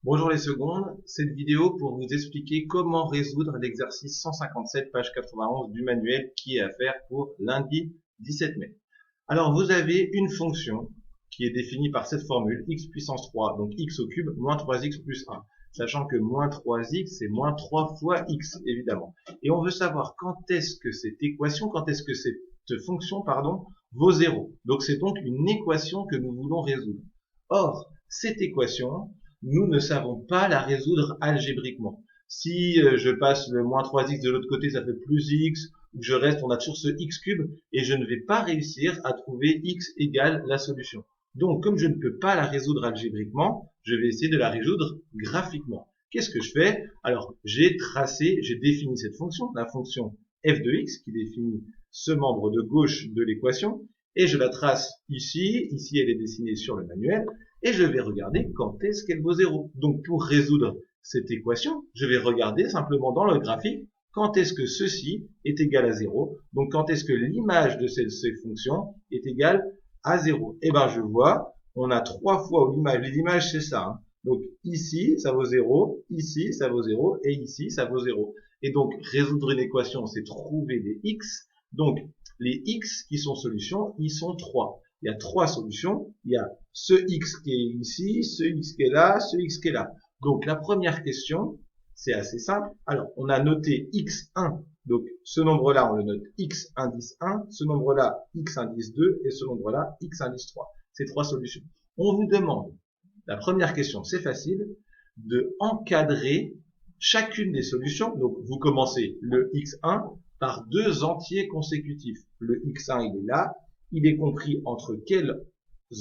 Bonjour les secondes, cette vidéo pour vous expliquer comment résoudre l'exercice 157 page 91 du manuel qui est à faire pour lundi 17 mai. Alors vous avez une fonction qui est définie par cette formule x puissance 3, donc x au cube moins 3x plus 1, sachant que moins 3x c'est moins 3 fois x évidemment. Et on veut savoir quand est-ce que cette fonction vaut 0. Donc c'est donc une équation que nous voulons résoudre. Or, cette équation, nous ne savons pas la résoudre algébriquement. Si je passe le moins 3x de l'autre côté, ça fait plus x, ou je reste, on a toujours ce x cube, et je ne vais pas réussir à trouver x égale la solution. Donc, comme je ne peux pas la résoudre algébriquement, je vais essayer de la résoudre graphiquement. Qu'est-ce que je fais? Alors, j'ai défini cette fonction, la fonction f de x, qui définit ce membre de gauche de l'équation, et je la trace ici. Ici, elle est dessinée sur le manuel. Et je vais regarder quand est-ce qu'elle vaut 0. Donc pour résoudre cette équation, je vais regarder simplement dans le graphique quand est-ce que ceci est égal à 0. Donc quand est-ce que l'image de cette fonction est égale à 0. Et bien je vois, on a trois fois l'image. Les images c'est ça. Hein. Donc ici ça vaut 0, ici ça vaut 0 et ici ça vaut 0. Et donc résoudre une équation c'est trouver des x. Donc les x qui sont solutions, ils sont 3. Il y a trois solutions. Il y a ce x qui est ici, ce x qui est là, ce x qui est là. Donc la première question, c'est assez simple. Alors, on a noté x1. Donc ce nombre-là, on le note x indice 1. Ce nombre-là, x indice 2. Et ce nombre-là, x indice 3. C'est trois solutions. On vous demande, la première question, c'est facile, de encadrer chacune des solutions. Donc vous commencez le x1 par deux entiers consécutifs. Le x1, il est là. Il est compris entre quels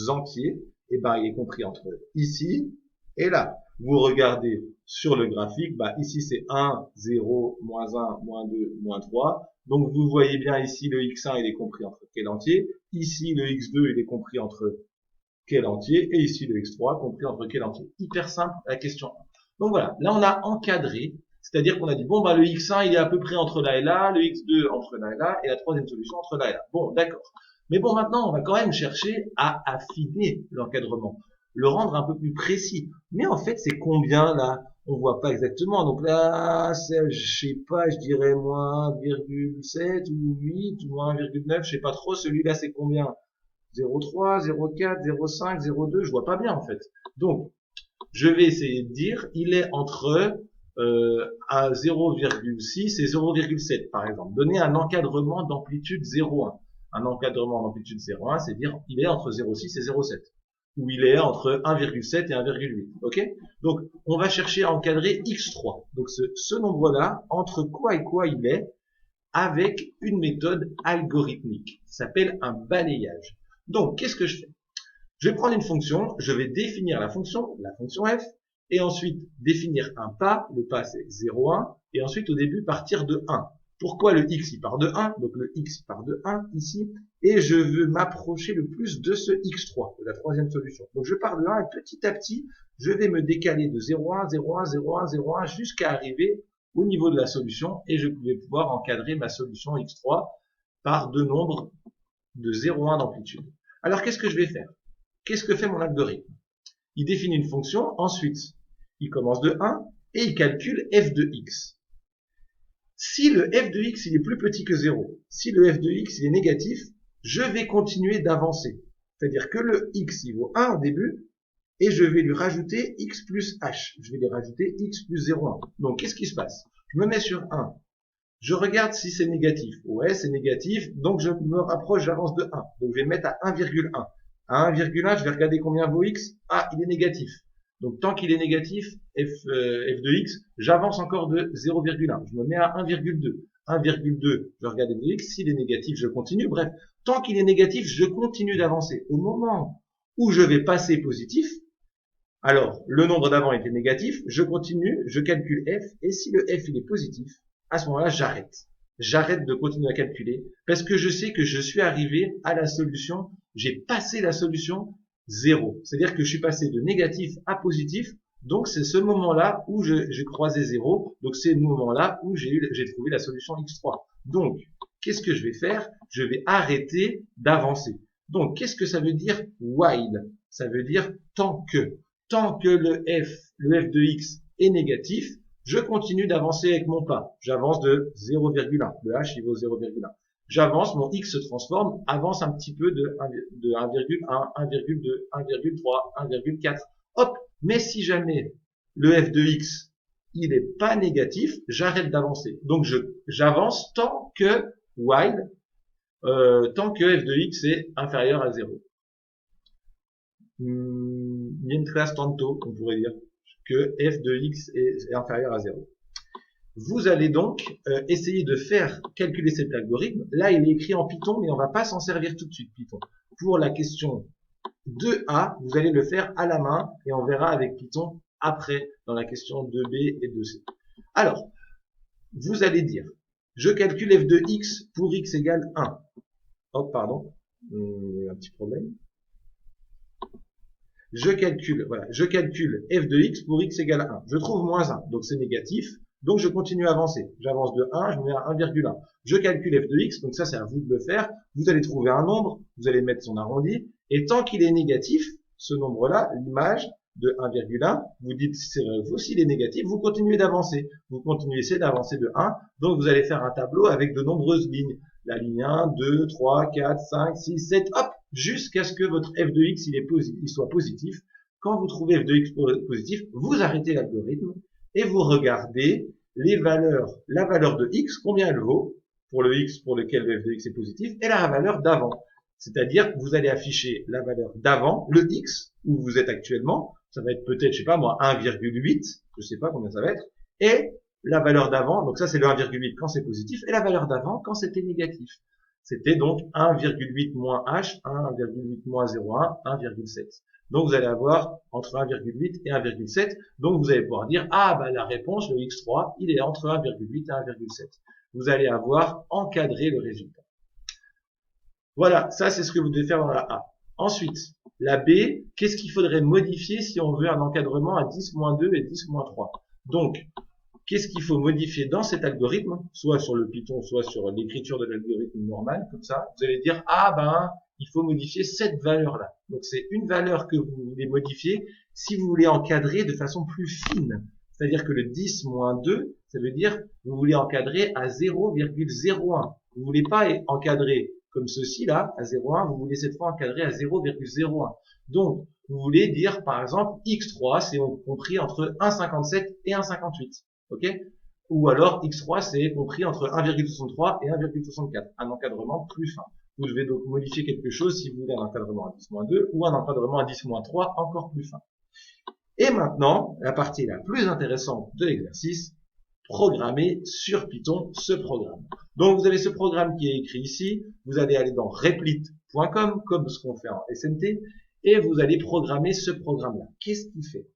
entiers? Eh ben, il est compris entre ici et là. Vous regardez sur le graphique, ici c'est 1, 0, moins 1, moins 2, moins 3. Donc vous voyez bien ici le x1 il est compris entre quel entier? Ici le x2 il est compris entre quel entier? Et ici le x3 compris entre quel entier? Hyper simple la question 1. Donc voilà, là on a encadré, c'est-à-dire qu'on a dit bon le x1 il est à peu près entre là et là, le x2 entre là et là, et la troisième solution entre là et là. Bon, d'accord. Mais bon, maintenant, on va quand même chercher à affiner l'encadrement, le rendre un peu plus précis. Mais en fait, c'est combien là? On voit pas exactement. Donc là, je sais pas, je dirais moins 1,7 ou 8 ou moins 1,9, je sais pas trop. Celui-là, c'est combien? 0,3, 0,4, 0,5, 0,2, je vois pas bien en fait. Donc, je vais essayer de dire, il est entre à 0,6 et 0,7 par exemple. Donner un encadrement d'amplitude 0,1. Un encadrement d'amplitude 0,1, c'est dire il est entre 0,6 et 0,7. Ou il est entre 1,7 et 1,8. Ok? Donc, on va chercher à encadrer x3. Donc, ce nombre-là, entre quoi et quoi il est, avec une méthode algorithmique. Ça s'appelle un balayage. Donc, qu'est-ce que je fais? Je vais prendre une fonction, je vais définir la fonction f, et ensuite définir un pas, le pas c'est 0,1, et ensuite au début partir de 1. Pourquoi le x il part de 1? Donc le x il part de 1 ici, et je veux m'approcher le plus de ce x3, de la troisième solution. Donc je pars de 1 et petit à petit, je vais me décaler de 0,1, 0,1, 0,1, 0,1 jusqu'à arriver au niveau de la solution, et je vais pouvoir encadrer ma solution x3 par deux nombres de 0,1 d'amplitude. Alors qu'est-ce que je vais faire? Qu'est-ce que fait mon algorithme? Il définit une fonction, ensuite, il commence de 1 et il calcule f de x. Si le f de x il est plus petit que 0, si le f de x il est négatif, je vais continuer d'avancer. C'est-à-dire que le x il vaut 1 au début et je vais lui rajouter x plus h. Je vais lui rajouter x plus 0,1. Donc qu'est-ce qui se passe? Je me mets sur 1. Je regarde si c'est négatif. Ouais, c'est négatif, donc je me rapproche, j'avance de 1. Donc je vais mettre à 1,1. À 1,1, je vais regarder combien vaut x. Ah, il est négatif. Donc tant qu'il est négatif, f de x, j'avance encore de 0,1. Je me mets à 1,2. 1,2, je regarde f de x. S'il est négatif, je continue. Bref, tant qu'il est négatif, je continue d'avancer. Au moment où je vais passer positif, alors le nombre d'avant était négatif, je continue, je calcule f, et si le f il est positif, à ce moment-là, j'arrête. J'arrête de continuer à calculer parce que je sais que je suis arrivé à la solution, j'ai passé la solution 0. C'est-à-dire que je suis passé de négatif à positif, donc c'est ce moment-là où j'ai croisé 0, donc c'est le moment-là où j'ai trouvé la solution x3. Donc, qu'est-ce que je vais faire? Je vais arrêter d'avancer. Donc, qu'est-ce que ça veut dire while? Ça veut dire tant que. tant que le f de x est négatif, je continue d'avancer avec mon pas. J'avance de 0,1. Le h, il vaut 0,1. J'avance, mon x se transforme, avance un petit peu de 1,1, 1,2, 1,3, 1,4. Hop! Mais si jamais le f de x, il n'est pas négatif, j'arrête d'avancer. Donc j'avance tant que while, tant que f de x est inférieur à 0. Mientras tanto, on pourrait dire que f de x est inférieur à 0. Vous allez donc essayer de faire calculer cet algorithme. Là, il est écrit en Python, mais on va pas s'en servir tout de suite, Python. Pour la question 2a, vous allez le faire à la main et on verra avec Python après dans la question 2b et 2c. Alors, vous allez dire, je calcule f de x pour x égale 1. Oh, pardon, il y a un petit problème. Je calcule f de x pour x égale 1. Je trouve moins 1, donc c'est négatif. Donc je continue à avancer. J'avance de 1, je me mets à 1,1. Je calcule f de x, donc ça c'est à vous de le faire. Vous allez trouver un nombre, vous allez mettre son arrondi, et tant qu'il est négatif, ce nombre-là, l'image de 1,1, vous dites si c'est vrai ou faux, s'il est négatif, vous continuez d'avancer. Vous continuez d'avancer de 1, donc vous allez faire un tableau avec de nombreuses lignes. La ligne 1, 2, 3, 4, 5, 6, 7, hop, jusqu'à ce que votre f de x il soit positif. Quand vous trouvez f de x positif, vous arrêtez l'algorithme et vous regardez les valeurs, la valeur de x, combien elle vaut pour le x pour lequel le f de x est positif, et la valeur d'avant. C'est-à-dire que vous allez afficher la valeur d'avant, le x, où vous êtes actuellement, ça va être peut-être, je sais pas moi, 1,8, je sais pas combien ça va être, et la valeur d'avant, donc ça c'est le 1,8 quand c'est positif, et la valeur d'avant quand c'était négatif. C'était donc 1,8 moins h, 1,8 moins 0,1, 1,7. Donc vous allez avoir entre 1,8 et 1,7. Donc vous allez pouvoir dire, ah bah la réponse, le x3, il est entre 1,8 et 1,7. Vous allez avoir encadré le résultat. Voilà, ça c'est ce que vous devez faire dans la A. Ensuite, la B, qu'est-ce qu'il faudrait modifier si on veut un encadrement à 10-2 et 10-3? Donc, qu'est-ce qu'il faut modifier dans cet algorithme, soit sur le Python, soit sur l'écriture de l'algorithme normal, comme ça, vous allez dire, ah ben, il faut modifier cette valeur-là. Donc c'est une valeur que vous voulez modifier si vous voulez encadrer de façon plus fine. C'est-à-dire que le 10-2, ça veut dire vous voulez encadrer à 0,01. Vous voulez pas encadrer comme ceci là, à 0,1, vous voulez cette fois encadrer à 0,01. Donc, vous voulez dire, par exemple, x3, c'est compris entre 1,57 et 1,58. Ok? Ou alors, x3, c'est compris entre 1,63 et 1,64. Un encadrement plus fin. Vous devez donc modifier quelque chose si vous voulez un encadrement à 10-2 ou un encadrement à 10-3 encore plus fin. Et maintenant, la partie la plus intéressante de l'exercice, programmer sur Python ce programme. Donc, vous avez ce programme qui est écrit ici. Vous allez aller dans replit.com, comme ce qu'on fait en SNT, et vous allez programmer ce programme-là. Qu'est-ce qu'il fait?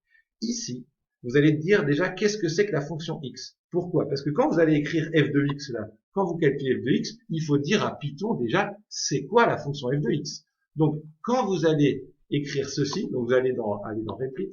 Ici, vous allez dire déjà qu'est-ce que c'est que la fonction x. Pourquoi? Parce que quand vous allez écrire f de x là, quand vous calculez f de x, il faut dire à Python déjà c'est quoi la fonction f de x. Donc, quand vous allez écrire ceci, donc vous allez dans replit,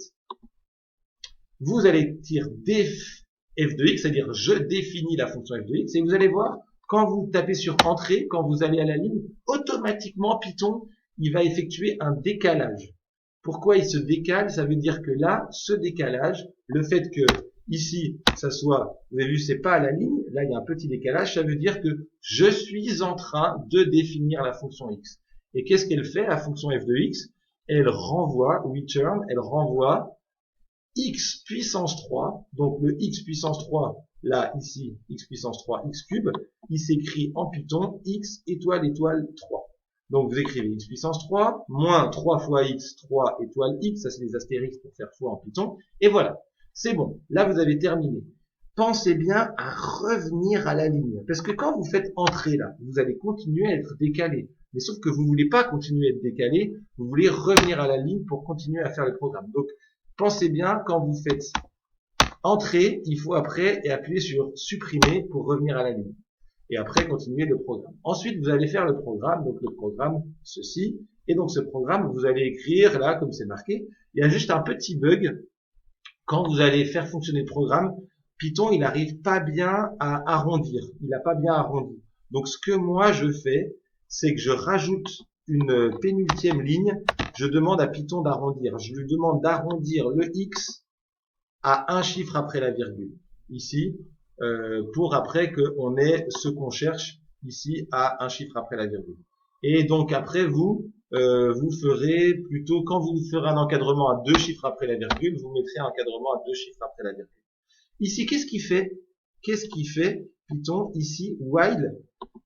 vous allez dire def f de x, c'est-à-dire je définis la fonction f de x, et vous allez voir, quand vous tapez sur entrée, quand vous allez à la ligne, automatiquement Python, il va effectuer un décalage. Pourquoi il se décale? Ça veut dire que là, ce décalage, le fait que ici, ça soit, vous avez vu, c'est pas à la ligne, là il y a un petit décalage, ça veut dire que je suis en train de définir la fonction x. Et qu'est-ce qu'elle fait, la fonction f de x? Elle renvoie, return, elle renvoie x puissance 3, donc le x puissance 3, là, ici, x puissance 3, x cube, il s'écrit en Python x étoile étoile 3. Donc vous écrivez x puissance 3, moins 3 fois x, 3 étoile x, ça c'est les astérix pour faire fois en Python, et voilà, c'est bon, là vous avez terminé. Pensez bien à revenir à la ligne, parce que quand vous faites entrer là, vous allez continuer à être décalé, mais sauf que vous voulez pas continuer à être décalé, vous voulez revenir à la ligne pour continuer à faire le programme. Donc pensez bien, quand vous faites entrer, il faut après appuyer sur supprimer pour revenir à la ligne. Et après, continuer le programme. Ensuite, vous allez faire le programme, donc le programme, ceci. Et donc ce programme, vous allez écrire, là, comme c'est marqué, il y a juste un petit bug. Quand vous allez faire fonctionner le programme, Python, il n'arrive pas bien à arrondir. Il n'a pas bien arrondi. Donc ce que moi je fais, c'est que je rajoute une pénultième ligne je demande à Python d'arrondir. Je lui demande d'arrondir le x à un chiffre après la virgule. Ici, pour après qu'on ait ce qu'on cherche ici à un chiffre après la virgule. Et donc après vous ferez plutôt, quand vous ferez un encadrement à 2 chiffres après la virgule, vous mettrez un encadrement à 2 chiffres après la virgule. Ici, qu'est-ce qu'il fait? Qu'est-ce qu'il fait Python ici? While,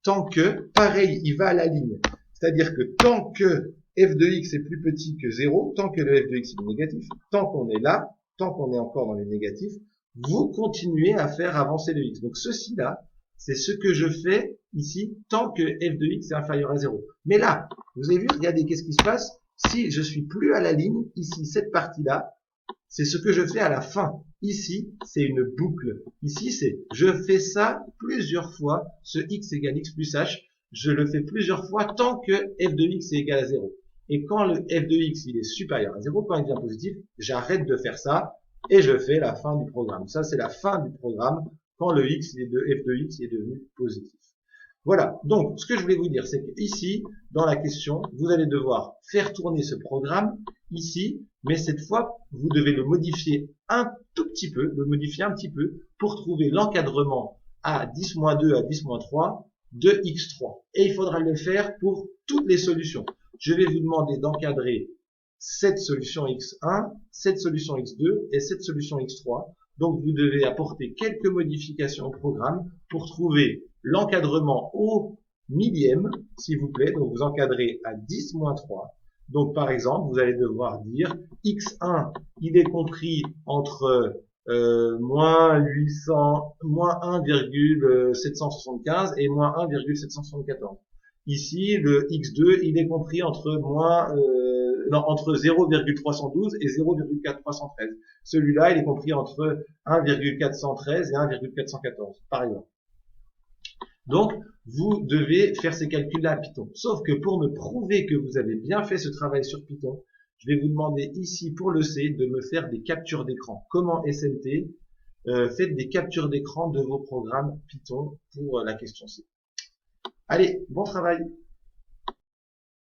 tant que, pareil, il va à la ligne. C'est-à-dire que tant que f de x est plus petit que 0, tant que le f de x est négatif, tant qu'on est là, tant qu'on est encore dans les négatifs, vous continuez à faire avancer le x. Donc ceci-là, c'est ce que je fais ici tant que f de x est inférieur à 0. Mais là, vous avez vu, regardez, qu'est-ce qui se passe? Si je suis plus à la ligne, ici, cette partie-là, c'est ce que je fais à la fin. Ici, c'est une boucle. Ici, c'est je fais ça plusieurs fois, ce x égale x plus h, je le fais plusieurs fois tant que f de x est égal à 0. Et quand le f de x il est supérieur à 0, quand il devient positif, j'arrête de faire ça et je fais la fin du programme. Ça, c'est la fin du programme quand le x f de x est devenu positif. Voilà, donc ce que je voulais vous dire, c'est que ici, dans la question, vous allez devoir faire tourner ce programme ici, mais cette fois, vous devez le modifier un tout petit peu, pour trouver l'encadrement à 10-2 à 10-3 de x3. Et il faudra le faire pour toutes les solutions. Je vais vous demander d'encadrer cette solution x1, cette solution x2 et cette solution x3. Donc vous devez apporter quelques modifications au programme pour trouver l'encadrement au millième, s'il vous plaît. Donc vous encadrez à 10-3. Donc par exemple, vous allez devoir dire x1, il est compris entre moins 1,775 et moins 1,774. Ici, le x2, il est compris entre entre 0,312 et 0,413. Celui-là, il est compris entre 1,413 et 1,414, par exemple. Donc, vous devez faire ces calculs-là à Python. Sauf que pour me prouver que vous avez bien fait ce travail sur Python, je vais vous demander ici, pour le C, de me faire des captures d'écran. Comment SNT, faites des captures d'écran de vos programmes Python pour la question C. Allez, bon travail!